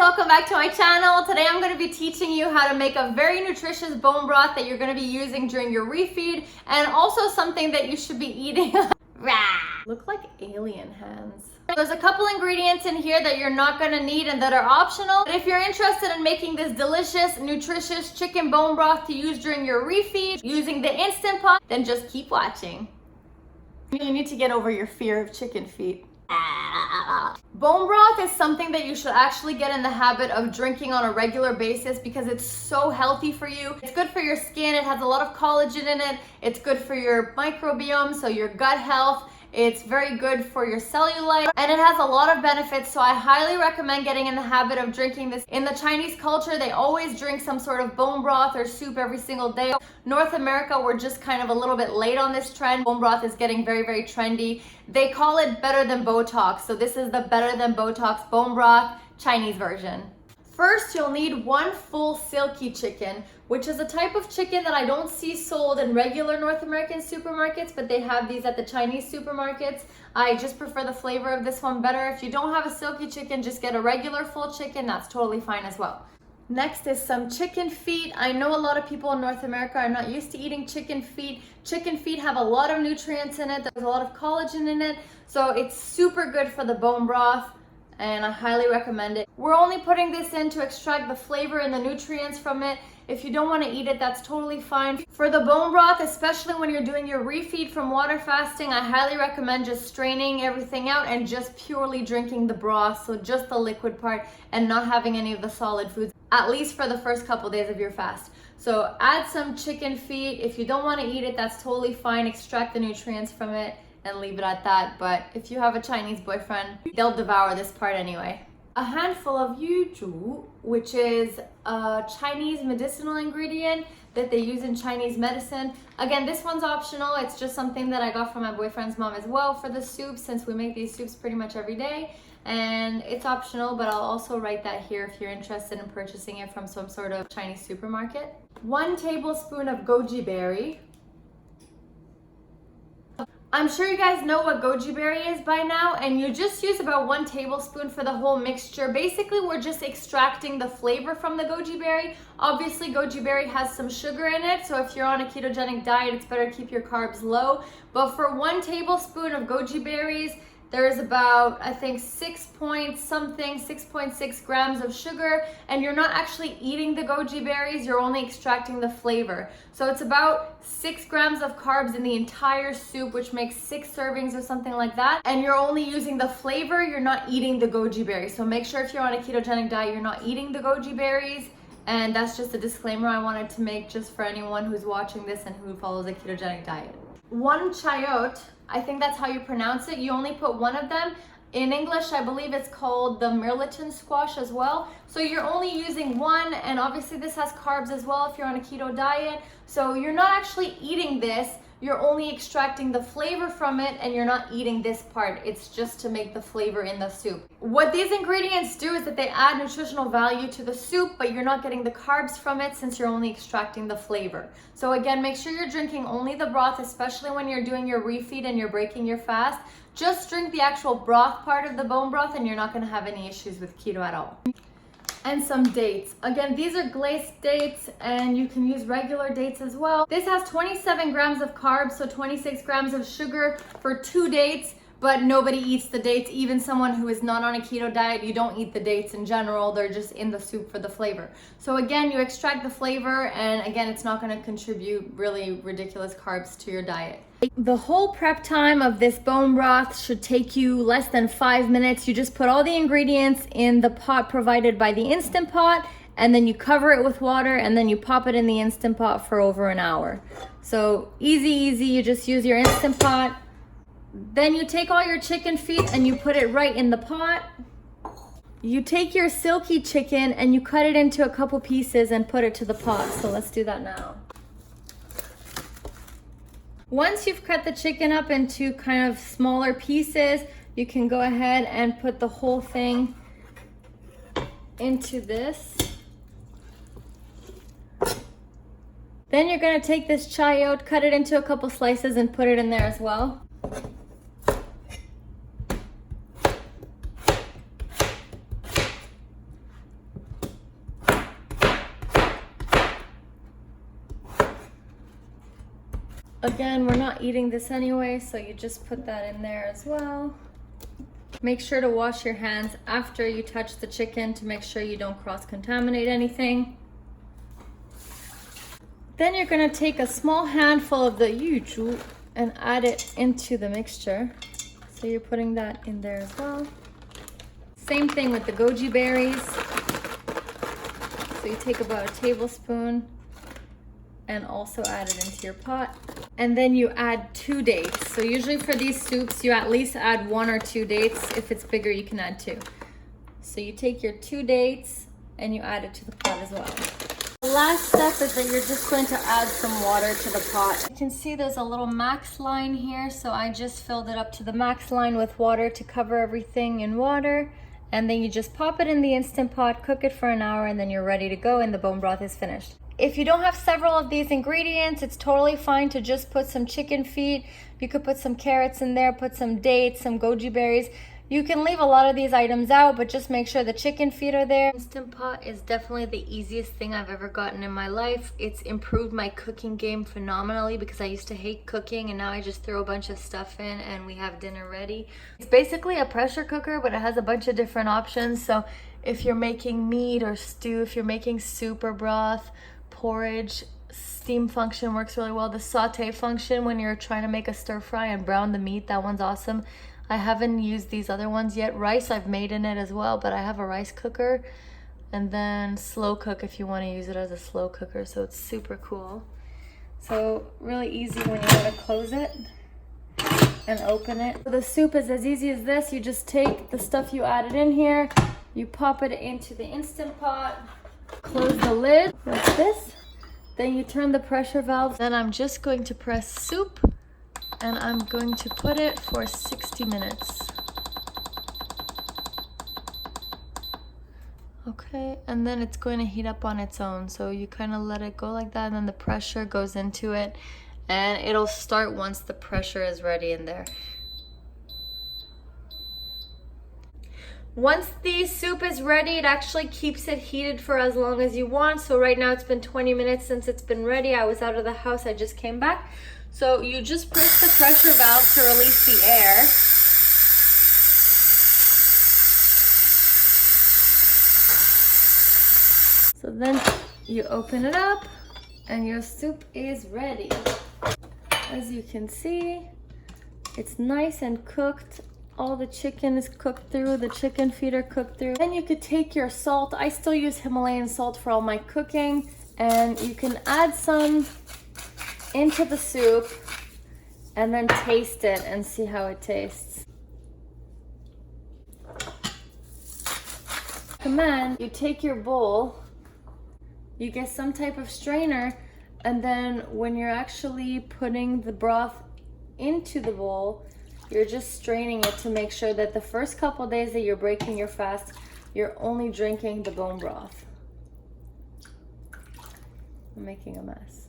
welcome back to my channel. Today I'm going to be teaching you how to make a very nutritious bone broth that you're going to be using during your refeed, and also something that you should be eating. Look like alien hands. There's a couple ingredients in here that you're not going to need and that are optional. But if you're interested in making this delicious, nutritious chicken bone broth to use during your refeed using the Instant Pot, then just keep watching. You need to get over your fear of chicken feet. Bone broth is something that you should actually get in the habit of drinking on a regular basis because it's so healthy for you. It's good for your skin. It has a lot of collagen in it. It's good for your microbiome, so your gut health. It's very good for your cellulite, and it has a lot of benefits, so I highly recommend getting in the habit of drinking this. In the Chinese culture, they always drink some sort of bone broth or soup every single day. North America, we're just kind of a little bit late on this trend. Bone broth is getting very, very trendy. They call it better than Botox, so this is the better than Botox bone broth Chinese version. First, you'll need one full silky chicken, which is a type of chicken that I don't see sold in regular North American supermarkets, but they have these at the Chinese supermarkets. I just prefer the flavor of this one better. If you don't have a silky chicken, just get a regular full chicken. That's totally fine as well. Next is some chicken feet. I know a lot of people in North America are not used to eating chicken feet. Chicken feet have a lot of nutrients in it. There's a lot of collagen in it, so it's super good for the bone broth, and I highly recommend it. We're only putting this in to extract the flavor and the nutrients from it. If you don't want to eat it, that's totally fine. For the bone broth, especially when you're doing your refeed from water fasting, I highly recommend just straining everything out and just purely drinking the broth, so just the liquid part and not having any of the solid foods, at least for the first couple days of your fast. So add some chicken feet. If you don't want to eat it, that's totally fine. Extract the nutrients from it and leave it at that. But if you have a Chinese boyfriend, they'll devour this part anyway. A handful of yuzhu, which is a Chinese medicinal ingredient that they use in Chinese medicine. Again, this one's optional. It's just something that I got from my boyfriend's mom as well for the soup, since we make these soups pretty much every day. And it's optional, but I'll also write that here if you're interested in purchasing it from some sort of Chinese supermarket. 1 tablespoon of goji berry. I'm sure you guys know what goji berry is by now, and you just use about 1 tablespoon for the whole mixture. Basically, we're just extracting the flavor from the goji berry. Obviously, goji berry has some sugar in it, so if you're on a ketogenic diet, it's better to keep your carbs low. But for 1 tablespoon of goji berries, there is about, I think, 6.6 grams of sugar, and you're not actually eating the goji berries, you're only extracting the flavor. So it's about 6 grams of carbs in the entire soup, which makes 6 servings or something like that. And you're only using the flavor, you're not eating the goji berries. So make sure if you're on a ketogenic diet, you're not eating the goji berries. And that's just a disclaimer I wanted to make just for anyone who's watching this and who follows a ketogenic diet. 1 chayote, I think that's how you pronounce it. You only put 1 of them. In English, I believe it's called the Mirliton squash as well. So you're only using 1, and obviously this has carbs as well if you're on a keto diet. So you're not actually eating this. You're only extracting the flavor from it, and you're not eating this part. It's just to make the flavor in the soup. What these ingredients do is that they add nutritional value to the soup, but you're not getting the carbs from it since you're only extracting the flavor. So again, make sure you're drinking only the broth, especially when you're doing your refeed and you're breaking your fast. Just drink the actual broth part of the bone broth, and you're not going to have any issues with keto at all. And some dates. Again, these are glazed dates, and you can use regular dates as well. This has 27 grams of carbs, so 26 grams of sugar for 2 dates, but nobody eats the dates. Even someone who is not on a keto diet, you don't eat the dates in general. They're just in the soup for the flavor. So again, you extract the flavor, and again, it's not going to contribute really ridiculous carbs to your diet. The whole prep time of this bone broth should take you less than 5 minutes. You just put all the ingredients in the pot provided by the Instant Pot, and then you cover it with water, and then you pop it in the Instant Pot for over an hour. So easy. You just use your Instant Pot. Then you take all your chicken feet and you put it right in the pot. You take your silky chicken and you cut it into a couple pieces and put it to the pot. So let's do that now. Once you've cut the chicken up into kind of smaller pieces, you can go ahead and put the whole thing into this. Then you're going to take this chayote, cut it into a couple slices, and put it in there as well. Again, we're not eating this anyway, so you just put that in there as well. Make sure to wash your hands after you touch the chicken to make sure you don't cross-contaminate anything. Then you're gonna take a small handful of the yuzu and add it into the mixture. So you're putting that in there as well. Same thing with the goji berries. So you take about a tablespoon and also add it into your pot. And then you add 2 dates. So usually for these soups, you at least add 1 or 2 dates. If it's bigger, you can add 2. So you take your 2 dates and you add it to the pot as well. The last step is that you're just going to add some water to the pot. You can see there's a little max line here, so I just filled it up to the max line with water to cover everything in water. And then you just pop it in the Instant Pot, cook it for an hour, and then you're ready to go and the bone broth is finished. If you don't have several of these ingredients, it's totally fine to just put some chicken feet. You could put some carrots in there, put some dates, some goji berries. You can leave a lot of these items out, but just make sure the chicken feet are there. Instant Pot is definitely the easiest thing I've ever gotten in my life. It's improved my cooking game phenomenally because I used to hate cooking and now I just throw a bunch of stuff in and we have dinner ready. It's basically a pressure cooker, but it has a bunch of different options. So if you're making meat or stew, if you're making soup or broth, porridge, steam function works really well. The saute function when you're trying to make a stir fry and brown the meat, that one's awesome. I haven't used these other ones yet. Rice I've made in it as well, but I have a rice cooker. And then slow cook if you want to use it as a slow cooker, so it's super cool. So really easy when you want to close it and open it. The soup is as easy as this. You just take the stuff you added in here, you pop it into the Instant Pot, close the lid like this, then you turn the pressure valve. Then I'm just going to press soup and I'm going to put it for 60 minutes. Okay, and then it's going to heat up on its own. So you kind of let it go like that and then the pressure goes into it and it'll start once the pressure is ready in there. Once the soup is ready, it actually keeps it heated for as long as you want. So right now it's been 20 minutes since it's been ready. I was out of the house, I just came back. So you just press the pressure valve to release the air. So then you open it up and your soup is ready. As you can see, it's nice and cooked. All the chicken is cooked through, the chicken feet are cooked through. Then you could take your salt. I still use Himalayan salt for all my cooking, and you can add some into the soup and then taste it and see how it tastes. Recommend you take your bowl, you get some type of strainer, and then when you're actually putting the broth into the bowl, you're just straining it to make sure that the first couple days that you're breaking your fast, you're only drinking the bone broth. I'm making a mess.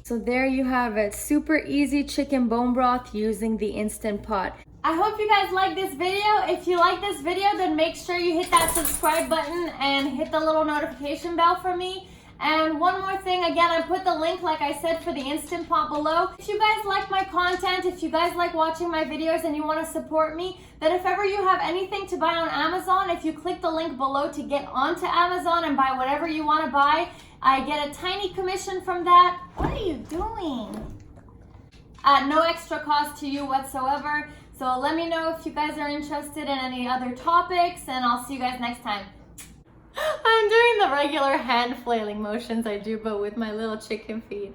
So there you have it, super easy chicken bone broth using the Instant Pot. I hope you guys like this video. If you like this video, then make sure you hit that subscribe button and hit the little notification bell for me. And one more thing, again, I put the link, like I said, for the Instant Pot below. If you guys like my content, if you guys like watching my videos and you want to support me, then if ever you have anything to buy on Amazon, if you click the link below to get onto Amazon and buy whatever you want to buy, I get a tiny commission from that. What are you doing? At no extra cost to you whatsoever. So let me know if you guys are interested in any other topics, and I'll see you guys next time. I'm doing the regular hand flailing motions I do, but with my little chicken feet.